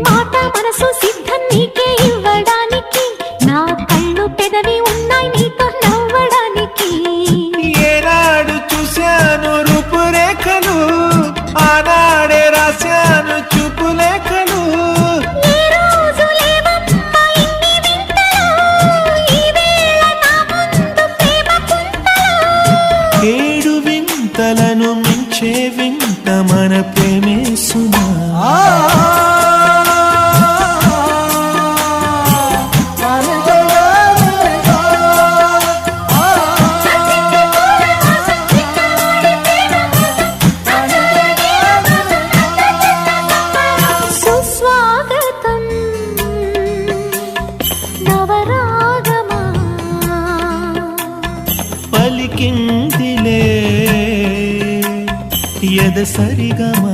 మాట మనసు సిద్ధం నీకే ఇవ్వడానికి, నా కళ్ళు పెదవి ఉన్నాయి నీతో నవ్వడానికి. ఏనాడు చూశాను రూపురేఖలు, ఆనాడే రాశాను చూపులేఖలు. ఏ రోజు లేవమ్మా ఇన్ని వింతలు, ఈ వేళ నా ముందు ప్రేమ పుంతలు. ఏడు వింతలను మించే వింత మన ప్రేమే సుమా. సుస్వాగతం నవరాగమా, పలికిందిలే ఎద సరిగమా.